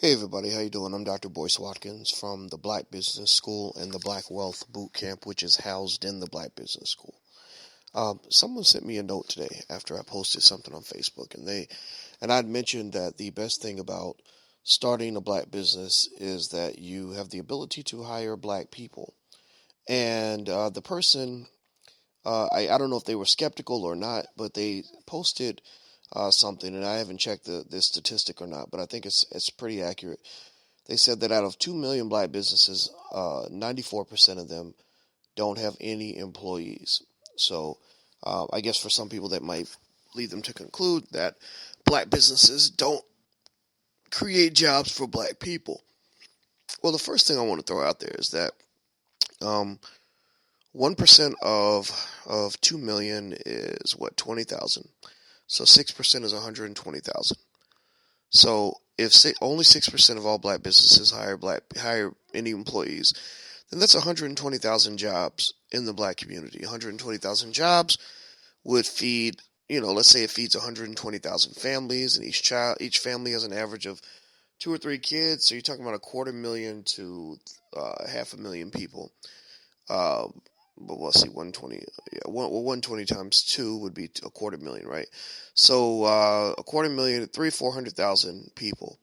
Hey everybody, how you doing? I'm Dr. Boyce Watkins from the Black Business School and the Black Wealth Boot Camp, which is housed in the Black Business School. Someone sent me a note today after I posted something on Facebook, and I'd mentioned that the best thing about starting a black business is that you have the ability to hire black people. And the person, I don't know if they were skeptical or not, but they posted something, and I haven't checked this statistic or not, but I think it's pretty accurate. They said that out of 2 million black businesses, 94% of them don't have any employees. So I guess for some people that might lead them to conclude that black businesses don't create jobs for black people. Well, the first thing I want to throw out there is that 1% of 2 million is what, 20,000. So 6% is 120,000. So if only 6% of all black businesses hire any employees, then that's 120,000 jobs in the black community. 120,000 jobs would feed, let's say it feeds 120,000 families, and each family has an average of 2 or 3 kids. So you're talking about 250,000 to 500,000 people. But we'll see, 120. Yeah, 120 times 2 would be 250,000, right? So 250,000, 400,000 people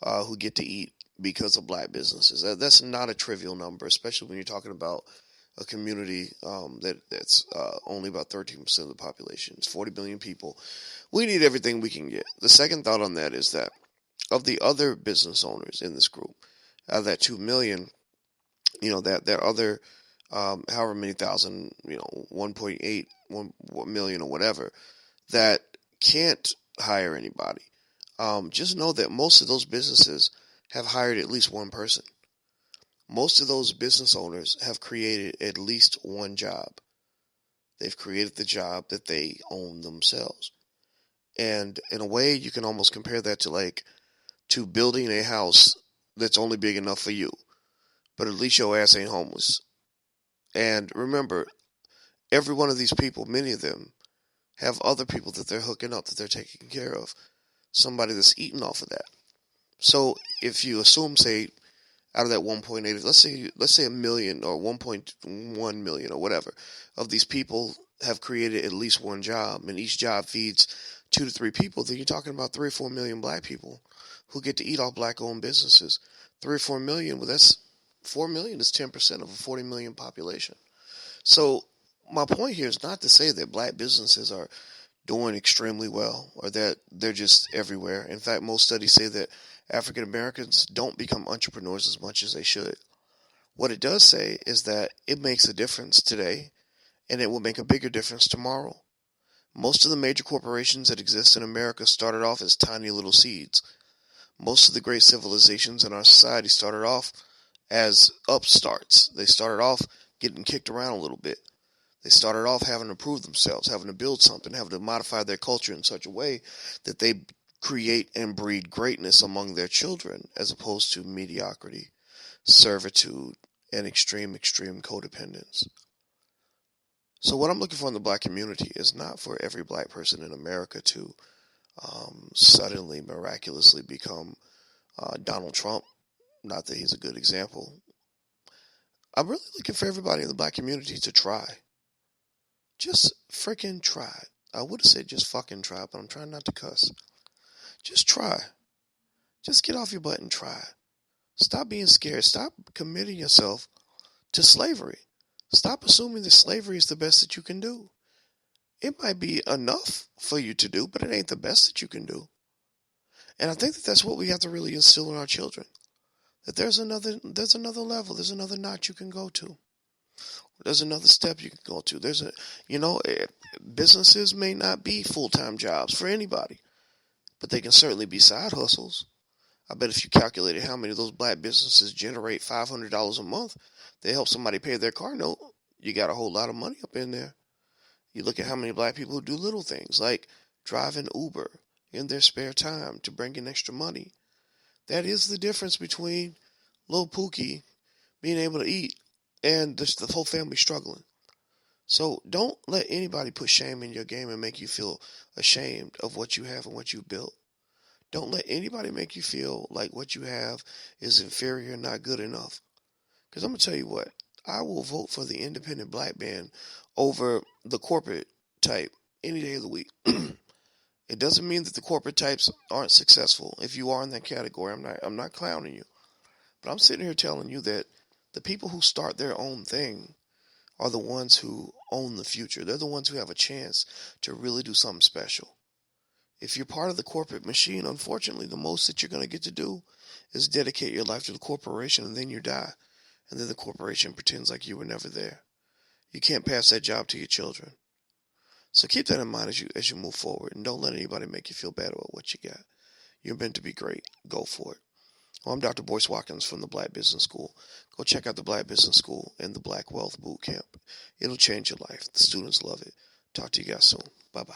who get to eat because of black businesses. That's not a trivial number, especially when you're talking about a community that's only about 13% of the population. It's 40 billion people. We need everything we can get. The second thought on that is that of the other business owners in this group, out of that 2 million, that other however many thousand, 1.8, 1 million or whatever, that can't hire anybody. Just know that most of those businesses have hired at least one person. Most of those business owners have created at least one job. They've created the job that they own themselves. And in a way, you can almost compare that to building a house that's only big enough for you. But at least your ass ain't homeless. And remember, every one of these people, many of them, have other people that they're hooking up, that they're taking care of. Somebody that's eating off of that. So if you assume, say, out of that 1.8, let's say a million or 1.1 million or whatever of these people have created at least one job, and each job feeds 2 to 3 people, then you're talking about 3 or 4 million black people who get to eat off black-owned businesses. 3 or 4 million, well, that's 4 million is 10% of a 40 million population. So my point here is not to say that black businesses are doing extremely well or that they're just everywhere. In fact, most studies say that African Americans don't become entrepreneurs as much as they should. What it does say is that it makes a difference today, and it will make a bigger difference tomorrow. Most of the major corporations that exist in America started off as tiny little seeds. Most of the great civilizations in our society started off as upstarts. They started off getting kicked around a little bit. They started off having to prove themselves, having to build something, having to modify their culture in such a way that they create and breed greatness among their children, as opposed to mediocrity, servitude, and extreme codependence. So what I'm looking for in the black community is not for every black person in America to suddenly, miraculously become Donald Trump. Not that he's a good example. I'm really looking for everybody in the black community to try. Just freaking try. I would have said just fucking try, but I'm trying not to cuss. Just try. Just get off your butt and try. Stop being scared. Stop committing yourself to slavery. Stop assuming that slavery is the best that you can do. It might be enough for you to do, but it ain't the best that you can do. And I think that that's what we have to really instill in our children. That there's another level, there's another notch you can go to. There's another step you can go to. Businesses may not be full-time jobs for anybody, but they can certainly be side hustles. I bet if you calculated how many of those black businesses generate $500 a month, they help somebody pay their car note, you got a whole lot of money up in there. You look at how many black people who do little things like driving Uber in their spare time to bring in extra money. That is the difference between Lil Pookie being able to eat and the whole family struggling. So don't let anybody put shame in your game and make you feel ashamed of what you have and what you built. Don't let anybody make you feel like what you have is inferior, not good enough. Because I'm going to tell you what, I will vote for the independent black man over the corporate type any day of the week. It doesn't mean that the corporate types aren't successful. If you are in that category, I'm not clowning you. But I'm sitting here telling you that the people who start their own thing are the ones who own the future. They're the ones who have a chance to really do something special. If you're part of the corporate machine, unfortunately, the most that you're going to get to do is dedicate your life to the corporation, and then you die. And then the corporation pretends like you were never there. You can't pass that job to your children. So keep that in mind as you move forward, and don't let anybody make you feel bad about what you got. You're meant to be great. Go for it. Well, I'm Dr. Boyce Watkins from the Black Business School. Go check out the Black Business School and the Black Wealth Boot Camp. It'll change your life. The students love it. Talk to you guys soon. Bye-bye.